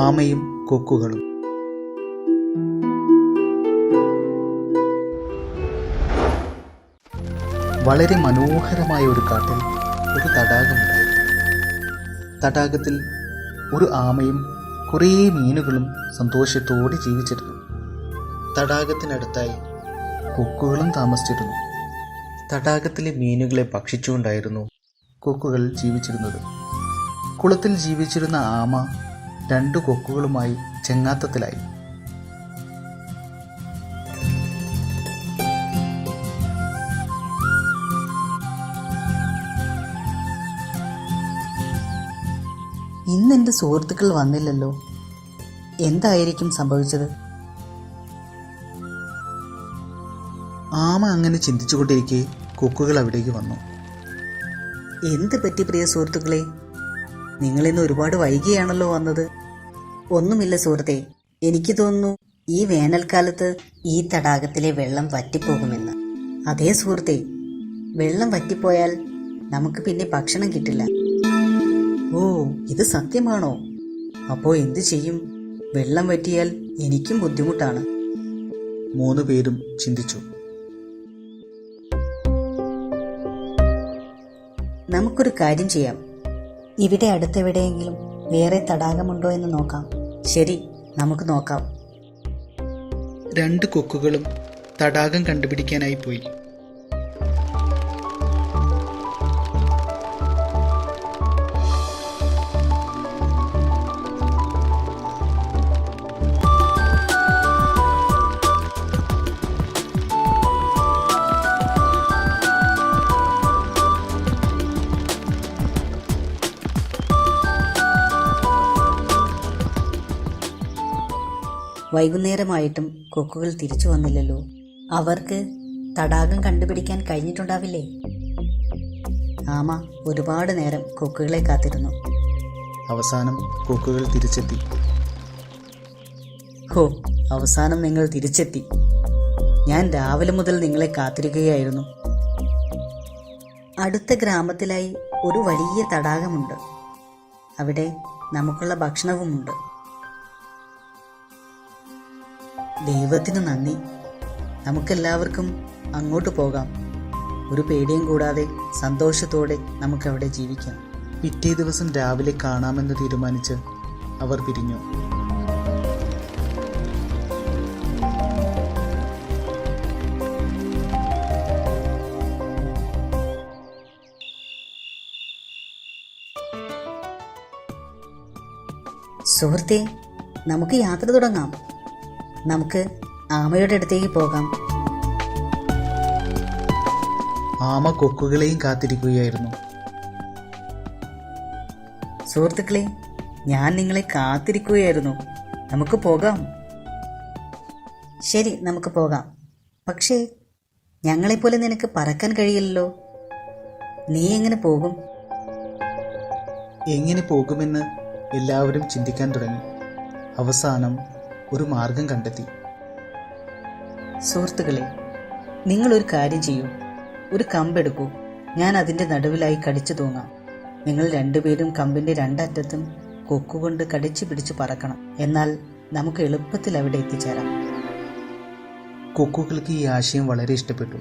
ആമയും കൊക്കുകളും. വളരെ മനോഹരമായ ഒരു കാട്ടിൽ ഒരു തടാകമുണ്ടായിരുന്നു. തടാകത്തിൽ ഒരു ആമയും കുറേ മീനുകളും സന്തോഷത്തോടെ ജീവിച്ചിരുന്നു. തടാകത്തിനടുത്തായി കൊക്കുകളും താമസിച്ചിരുന്നു. തടാകത്തിലെ മീനുകളെ ഭക്ഷിച്ചുകൊണ്ടായിരുന്നു കൊക്കുകൾ ജീവിച്ചിരുന്നത്. കുളത്തിൽ ജീവിച്ചിരുന്ന ആമ 2 കൊക്കുകളുമായി ചെങ്ങാത്തത്തിലായി. ഇന്നെൻ്റെ സുഹൃത്തുക്കൾ വന്നില്ലല്ലോ, എന്തായിരിക്കും സംഭവിച്ചത്? ആമ അങ്ങനെ ചിന്തിച്ചുകൊണ്ടിരിക്കെ കൊക്കുകൾ അവിടേക്ക് വന്നു. എന്ത് പറ്റി പ്രിയ സുഹൃത്തുക്കളെ, നിങ്ങളിന്ന് ഒരുപാട് വൈകിയാണല്ലോ വന്നത്. ഒന്നുമില്ല സുഹൃത്തെ, എനിക്ക് തോന്നുന്നു ഈ വേനൽക്കാലത്ത് ഈ തടാകത്തിലെ വെള്ളം വറ്റിപ്പോകുമെന്ന്. അതേ സുഹൃത്തെ, വെള്ളം വറ്റിപ്പോയാൽ നമുക്ക് പിന്നെ ഭക്ഷണം കിട്ടില്ല. ഓ, ഇത് സത്യമാണോ? അപ്പോ എന്തു ചെയ്യും? വെള്ളം വറ്റിയാൽ എനിക്കും ബുദ്ധിമുട്ടാണ്. 3 പേരും ചിന്തിച്ചു. നമുക്കൊരു കാര്യം ചെയ്യാം, ഇവിടെ അടുത്തെവിടെയെങ്കിലും വേറെ തടാകമുണ്ടോ എന്ന് നോക്കാം. ശരി, നമുക്ക് നോക്കാം. 2 കൊക്കുകളും തടാകം കണ്ടുപിടിക്കാനായി പോയി. വൈകുന്നേരമായിട്ടും കൊക്കുകൾ തിരിച്ചു വന്നില്ലല്ലോ. അവർക്ക് തടാകം കണ്ടുപിടിക്കാൻ കഴിഞ്ഞിട്ടുണ്ടാവില്ലേ? ആമ ഒരുപാട് നേരം കൊക്കുകളെ കാത്തിരുന്നു. അവസാനം കൊക്കുകൾ തിരിച്ചെത്തി. ഹോ, അവസാനം നിങ്ങൾ തിരിച്ചെത്തി. ഞാൻ രാവിലെ മുതൽ നിങ്ങളെ കാത്തിരിക്കുകയായിരുന്നു. അടുത്ത ഗ്രാമത്തിലായി ഒരു വലിയ തടാകമുണ്ട്. അവിടെ നമുക്കുള്ള ഭക്ഷണവുമുണ്ട്. ദൈവത്തിന് നന്ദി. നമുക്കെല്ലാവർക്കും അങ്ങോട്ട് പോകാം. ഒരു പേടിയും കൂടാതെ സന്തോഷത്തോടെ നമുക്കവിടെ ജീവിക്കാം. പിറ്റേ ദിവസം രാവിലെ കാണാമെന്ന് തീരുമാനിച്ച് അവർ പിരിഞ്ഞു. സുഹൃത്തേ, നമുക്ക് യാത്ര തുടങ്ങാം. നമുക്ക് ആമയുടെ അടുത്തേക്ക് പോകാം. ആമ കൊക്കുകളെയും കാത്തിരിക്കുകയായിരുന്നു. സുഹൃത്തുക്കളെ, ഞാൻ നിങ്ങളെ കാത്തിരിക്കുകയായിരുന്നു. നമുക്ക് പോകാം. ശരി, നമുക്ക് പോകാം. പക്ഷേ ഞങ്ങളെപ്പോലെ നിനക്ക് പറക്കാൻ കഴിയില്ലല്ലോ. നീ എങ്ങനെ പോകും? എങ്ങനെ പോകുമെന്ന് എല്ലാവരും ചിന്തിക്കാൻ തുടങ്ങി. അവസാനം ഒരു മാർഗം കണ്ടെത്തി. സുഹൃത്തുക്കളെ, നിങ്ങളൊരു കാര്യം ചെയ്യൂ. ഒരു കമ്പെടുക്കൂ. ഞാൻ അതിന്റെ നടുവിലായി കടിച്ചു തൂങ്ങാം. നിങ്ങൾ 2 പേരും കമ്പിന്റെ 2 അറ്റത്തും കൊക്കുകൊണ്ട് കടിച്ചു പിടിച്ച് പറക്കണം. എന്നാൽ നമുക്ക് എളുപ്പത്തിൽ അവിടെ എത്തിച്ചേരാം. കൊക്കുകൾക്ക് ഈ ആശയം വളരെ ഇഷ്ടപ്പെട്ടു.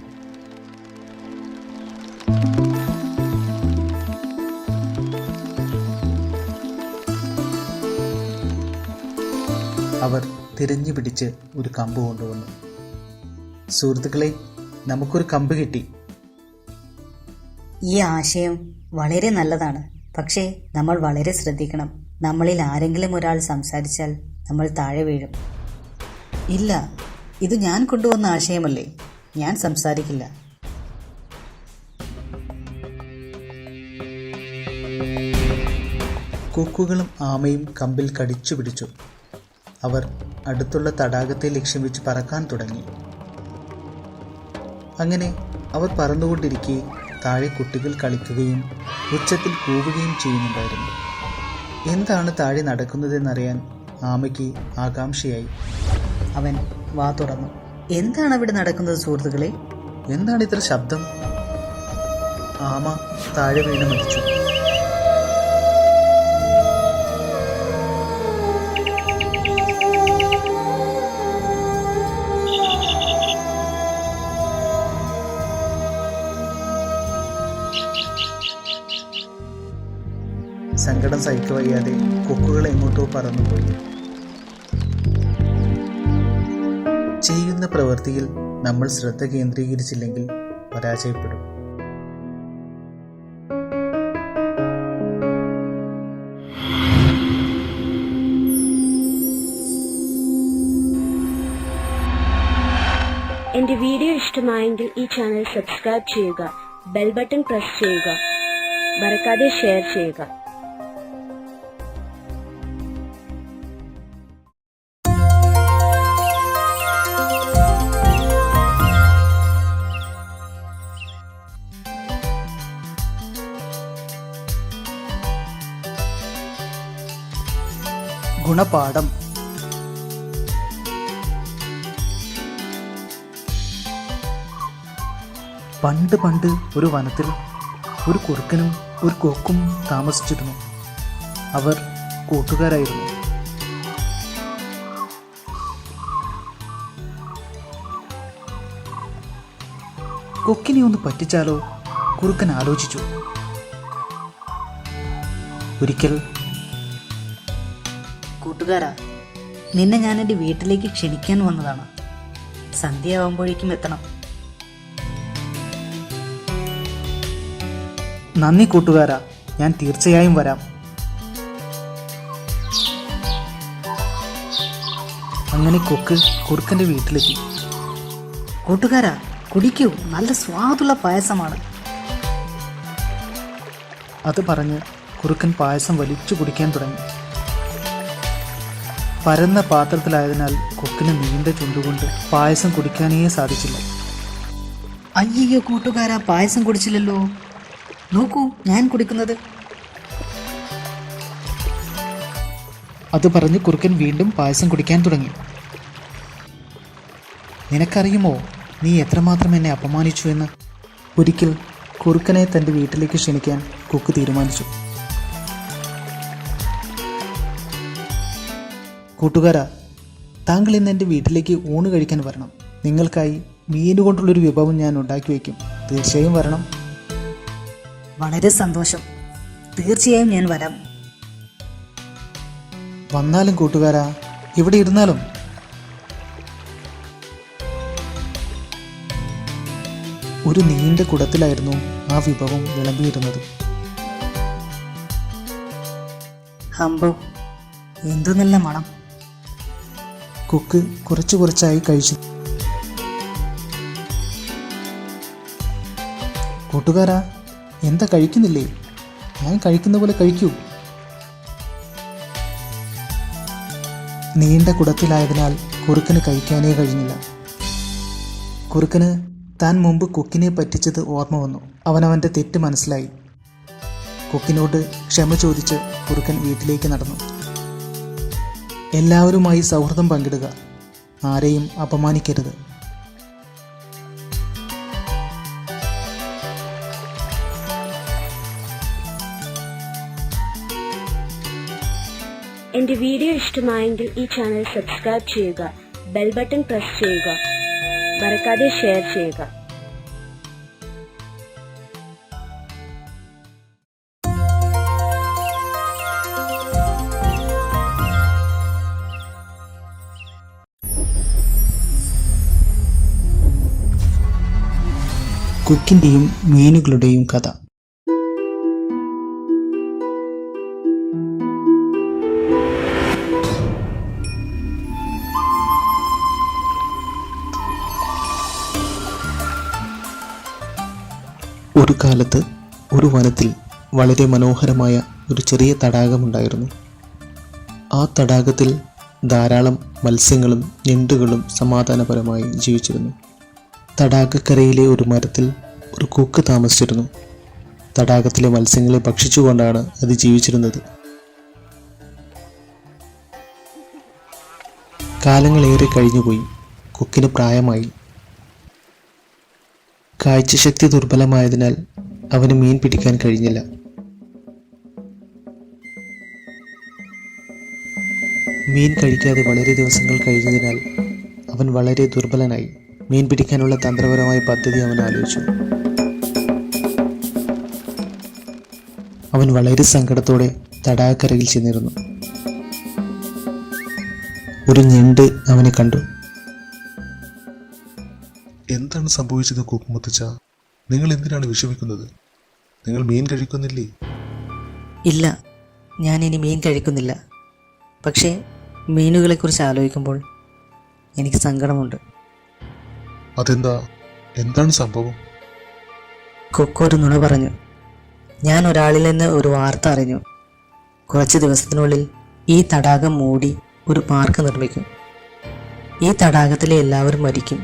അവർ തിരഞ്ഞു പിടിച്ച് ഒരു കമ്പ് കൊണ്ടുവന്നു. സുഹൃത്തുക്കളെ, നമുക്കൊരു കമ്പ് കിട്ടി. ഈ ആശയം വളരെ നല്ലതാണ്. പക്ഷേ നമ്മൾ വളരെ ശ്രദ്ധിക്കണം. നമ്മളിൽ ആരെങ്കിലും ഒരാൾ സംസാരിച്ചാൽ നമ്മൾ താഴെ വീഴും. ഇല്ല, ഇത് ഞാൻ കൊണ്ടുവന്ന ആശയമല്ലേ. ഞാൻ സംസാരിക്കില്ല. കൊക്കുകളും ആമയും കമ്പിൽ കടിച്ചു പിടിച്ചു. അവർ അടുത്തുള്ള തടാകത്തെ ലക്ഷ്യം വെച്ച് പറക്കാൻ തുടങ്ങി. അങ്ങനെ അവർ പറന്നുകൊണ്ടിരിക്കെ താഴെ കുട്ടികൾ കളിക്കുകയും ഉച്ചത്തിൽ കൂവുകയും ചെയ്യുന്നുണ്ടായിരുന്നു. എന്താണ് താഴെ നടക്കുന്നതെന്നറിയാൻ ആമയ്ക്ക് ആകാംക്ഷയായി. അവൻ വാ തുറന്നു. എന്താണ് അവിടെ നടക്കുന്നത് സുഹൃത്തുക്കളെ? എന്താണ് ഇത്ര ശബ്ദം? ആമ താഴെ വീണ് മരിച്ചു. സങ്കടം സഹിക്കവയ്യാതെ കൊക്കുകൾ എങ്ങോട്ടോ പറന്നുപോയി. ചെയ്യുന്ന പ്രവൃത്തിയിൽ നമ്മൾ ശ്രദ്ധ കേന്ദ്രീകരിച്ചില്ലെങ്കിൽ പരാജയപ്പെടും. എന്റെ വീഡിയോ ഇഷ്ടമായെങ്കിൽ ഈ ചാനൽ സബ്സ്ക്രൈബ് ചെയ്യുക, ബെൽ ബട്ടൺ പ്രസ് ചെയ്യുക, മറക്കാതെ ഷെയർ ചെയ്യുക. ഗുണപാഠം. പണ്ട് ഒരു വനത്തിൽ ഒരു കുറുക്കനും ഒരു കൊക്കും താമസിച്ചിരുന്നു. അവർ കൂട്ടുകാരായിരുന്നു. കൊക്കിനെ ഒന്ന് പറ്റിച്ചാലോ? കുറുക്കൻ ആലോചിച്ചു. ഒരിക്കൽ, കൂട്ടുകാരാ, നിന്നെ ഞാൻ എൻ്റെ വീട്ടിലേക്ക് ക്ഷണിക്കാൻ വന്നതാണ്. സന്ധ്യയാവുമ്പോഴേക്കും എത്തണം. നന്ദി കൂട്ടുകാരാ, ഞാൻ തീർച്ചയായും വരാം. അങ്ങനെ കൊക്ക് കുറുക്കൻ്റെ വീട്ടിലെത്തി. കൂട്ടുകാരാ, കുടിക്കൂ, നല്ല സ്വാദുള്ള പായസമാണ്. അത് പറഞ്ഞ് കുറുക്കൻ പായസം വലിച്ചു കുടിക്കാൻ തുടങ്ങി. പരന്ന പാത്രത്തിലായതിനാൽ കൊക്കിന് നീണ്ട ചുണ്ടുകൊണ്ട് പായസം കുടിക്കാനേ സാധിച്ചില്ല. അയ്യോ കൂട്ടുകാരാ, പായസം കുടിച്ചില്ലല്ലോ. നോക്കൂ, ഞാൻ കുടിക്കുന്നത്. അത് പറഞ്ഞ് കുറുക്കൻ വീണ്ടും പായസം കുടിക്കാൻ തുടങ്ങി. നിനക്കറിയുമോ നീ എത്രമാത്രം എന്നെ അപമാനിച്ചു എന്ന്? ഒരിക്കൽ കുറുക്കനെ തൻ്റെ വീട്ടിലേക്ക് ക്ഷണിക്കാൻ കൊക്ക് തീരുമാനിച്ചു. കൂട്ടുകാരാ, താങ്കൾ ഇന്ന് എൻ്റെ വീട്ടിലേക്ക് ഊണ് കഴിക്കാൻ വരണം. നിങ്ങൾക്കായി മീനുകൊണ്ടുള്ളൊരു വിഭവം ഞാൻ ഉണ്ടാക്കി വയ്ക്കും. തീർച്ചയായും വരണം. വളരെ സന്തോഷം, തീർച്ചയായും ഞാൻ വരാം. വന്നാലും കൂട്ടുകാരാ, ഇവിടെ ഇരുന്നാലും. ഒരു നീണ്ട കുടത്തിലായിരുന്നു ആ വിഭവം വിളമ്പിയിരുന്നത്. ഹംബോ, എന്തു നല്ല മണം. കൊക്ക് കുറച്ചായി കഴിച്ചു. കൂട്ടുകാരാ, എന്താ കഴിക്കുന്നില്ലേ? ഞാൻ കഴിക്കുന്ന പോലെ കഴിക്കൂ. നീണ്ട കുടത്തിലായതിനാൽ കുറുക്കന് കഴിക്കാനേ കഴിഞ്ഞില്ല. കുറുക്കന് താൻ മുമ്പ് കൊക്കിനെ പറ്റിച്ചത് ഓർമ്മ വന്നു. അവനവൻ്റെ തെറ്റ് മനസ്സിലായി. കൊക്കിനോട് ക്ഷമ ചോദിച്ച് കുറുക്കൻ വീട്ടിലേക്ക് നടന്നു. എല്ലാവരുമായി സൗഹൃദം പങ്കിടുക, ആരെയും അപമാനിക്കരുത്. എന്റെ വീഡിയോ ഇഷ്ടമായെങ്കിൽ ഈ ചാനൽ സബ്സ്ക്രൈബ് ചെയ്യുക, ബെൽ ബട്ടൺ പ്രസ് ചെയ്യുക, മറക്കാതെ ഷെയർ ചെയ്യുക. കൊക്കിൻ്റെയും മീനുകളുടെയും കഥ. ഒരു കാലത്ത് ഒരു വനത്തിൽ വളരെ മനോഹരമായ ഒരു ചെറിയ തടാകമുണ്ടായിരുന്നു. ആ തടാകത്തിൽ ധാരാളം മത്സ്യങ്ങളും ഞണ്ടുകളും സമാധാനപരമായി ജീവിച്ചിരുന്നു. തടാകക്കരയിലെ ഒരു മരത്തിൽ ഒരു കൊക്ക് താമസിച്ചിരുന്നു. തടാകത്തിലെ മത്സ്യങ്ങളെ ഭക്ഷിച്ചുകൊണ്ടാണ് അത് ജീവിച്ചിരുന്നത്. കാലങ്ങളേറെ കഴിഞ്ഞുപോയി. കൊക്കിന് പ്രായമായി. കാഴ്ചശക്തി ദുർബലമായതിനാൽ അവന് മീൻ പിടിക്കാൻ കഴിഞ്ഞില്ല. മീൻ കഴിക്കാതെ വളരെ ദിവസങ്ങൾ കഴിഞ്ഞതിനാൽ അവൻ വളരെ ദുർബലനായി. മീൻ പിടിക്കാനുള്ള തന്ത്രപരമായ പദ്ധതി അവൻ ആലോചിച്ചു. അവൻ വളരെ സങ്കടത്തോടെ തടാകക്കരയിൽ ചെന്നിരുന്നു. ഒരു ഞണ്ട് അവനെ കണ്ടു. എന്താണ് സംഭവിച്ചത് കുക്കുമുത്തച്ഛ? നിങ്ങൾ എന്തിനാണ് വിഷമിക്കുന്നത്? നിങ്ങൾ മീൻ കഴിക്കുന്നില്ലേ? ഇല്ല, ഞാൻ ഇനി മീൻ കഴിക്കുന്നില്ല. പക്ഷേ മീനുകളെക്കുറിച്ച് ആലോചിക്കുമ്പോൾ എനിക്ക് സങ്കടമുണ്ട്. അതെന്താ? എന്താണ് സംഭവം? കൊക്കോ ഒരു നുണ പറഞ്ഞു. ഞാൻ ഒരാളിൽ നിന്ന് ഒരു വാർത്ത അറിഞ്ഞു. കുറച്ച് ദിവസത്തിനുള്ളിൽ ഈ തടാകം മൂടി ഒരു പാർക്ക് നിർമ്മിക്കും. ഈ തടാകത്തിലെ എല്ലാവരും മരിക്കും.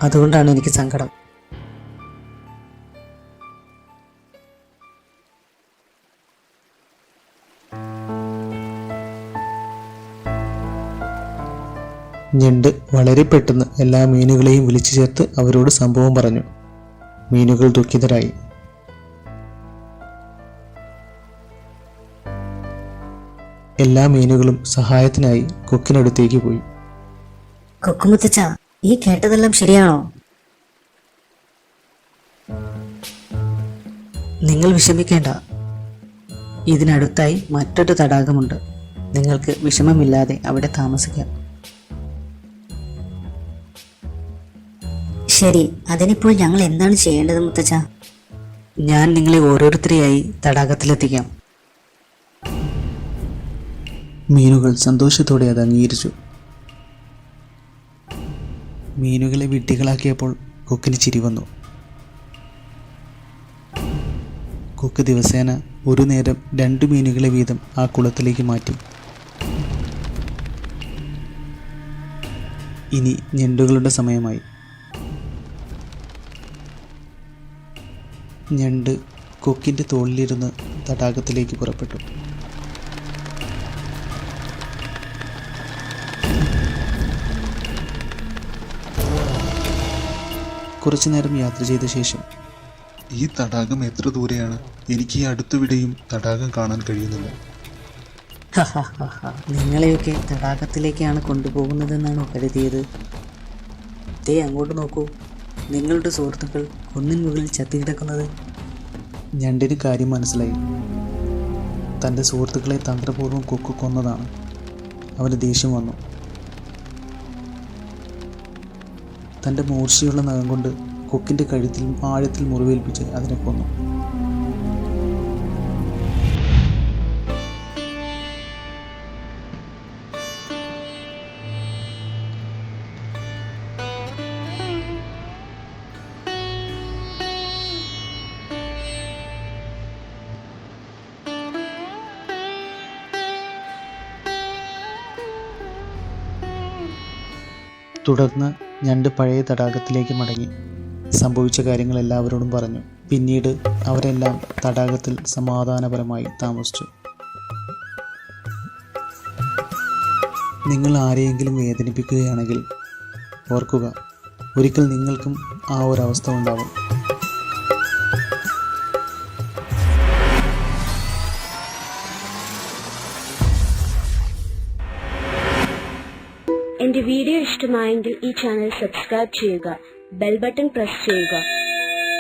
അതുകൊണ്ടാണ് എനിക്ക് സങ്കടം. ഞണ്ട് വളരെ പെട്ടെന്ന് എല്ലാ മീനുകളെയും വിളിച്ചു ചേർത്ത് അവരോട് സംഭവം പറഞ്ഞു. മീനുകൾ ദുഃഖിതരായി. എല്ലാ മീനുകളും സഹായത്തിനായി കൊക്കിനടുത്തേക്ക് പോയി. കൊക്കുമുത്തച്ഛ, ഈ കേട്ടതെല്ലാം ശരിയാണോ? നിങ്ങൾ വിഷമിക്കേണ്ട. ഇതിനടുത്തായി മറ്റൊരു തടാകമുണ്ട്. നിങ്ങൾക്ക് വിഷമമില്ലാതെ അവിടെ താമസിക്കാം. ശരി, അതിനിപ്പോൾ ഞങ്ങൾ എന്താണ് ചെയ്യേണ്ടത് മുത്തച്ഛ? ഞാൻ നിങ്ങളെ ഓരോരുത്തരെയായി തടാകത്തിലെത്തിക്കാം. മീനുകൾ സന്തോഷത്തോടെ അത് അംഗീകരിച്ചു. മീനുകളെ വിഡ്ഢികളാക്കിയപ്പോൾ കൊക്കിന് ചിരി വന്നു. കൊക്ക് ദിവസേന ഒരു നേരം 2 മീനുകളെ വീതം ആ കുളത്തിലേക്ക് മാറ്റി. ഇനി ഞണ്ടുകളുടെ സമയമായി. ഞണ്ട് കൊക്കിൻ്റെ തോളിലിരുന്ന് തടാകത്തിലേക്ക് പുറപ്പെട്ടു. കുറച്ചു നേരം യാത്ര ചെയ്ത ശേഷം, ഈ തടാകം എത്ര ദൂരെയാണ്? എനിക്ക് ഈ അടുത്തുവിടെയും തടാകം കാണാൻ കഴിയുന്നില്ല. നിങ്ങളെയൊക്കെ തടാകത്തിലേക്കാണ് കൊണ്ടുപോകുന്നതെന്നാണോ കരുതിയത്? ദേ അങ്ങോട്ട് നോക്കൂ, നിങ്ങളുടെ സുഹൃത്തുക്കൾ കുന്നിൻ മുകളിൽ ചത്തിക്കിടക്കുന്നത്. ഞണ്ടിന് കാര്യം മനസ്സിലായി. തൻ്റെ സുഹൃത്തുക്കളെ തന്ത്രപൂർവ്വം കൊക്ക് കൊന്നതാണ്. അവന് ദേഷ്യം വന്നു. തൻ്റെ മൂർച്ചയുള്ള നഖം കൊണ്ട് കൊക്കിൻ്റെ കഴുത്തിൽ ആഴത്തിൽ മുറിവേൽപ്പിച്ച് അതിനെ കൊന്നു. തുടർന്ന് ഞണ്ട് പഴയ തടാകത്തിലേക്ക് മടങ്ങി. സംഭവിച്ച കാര്യങ്ങൾ എല്ലാവരോടും പറഞ്ഞു. പിന്നീട് അവരെല്ലാം തടാകത്തിൽ സമാധാനപരമായി താമസിച്ചു. നിങ്ങൾ ആരെയെങ്കിലും വേദനിപ്പിക്കുകയാണെങ്കിൽ ഓർക്കുക, ഒരിക്കൽ നിങ്ങൾക്കും ആ ഒരവസ്ഥ ഉണ്ടാവും. എന്റെ വീഡിയോ ഇഷ്ടമായെങ്കിൽ ഈ ചാനൽ സബ്സ്ക്രൈബ് ചെയ്യുക, ബെൽ ബട്ടൺ പ്രസ് ചെയ്യുക,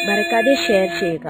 മറക്കാതെ ഷെയർ ചെയ്യുക.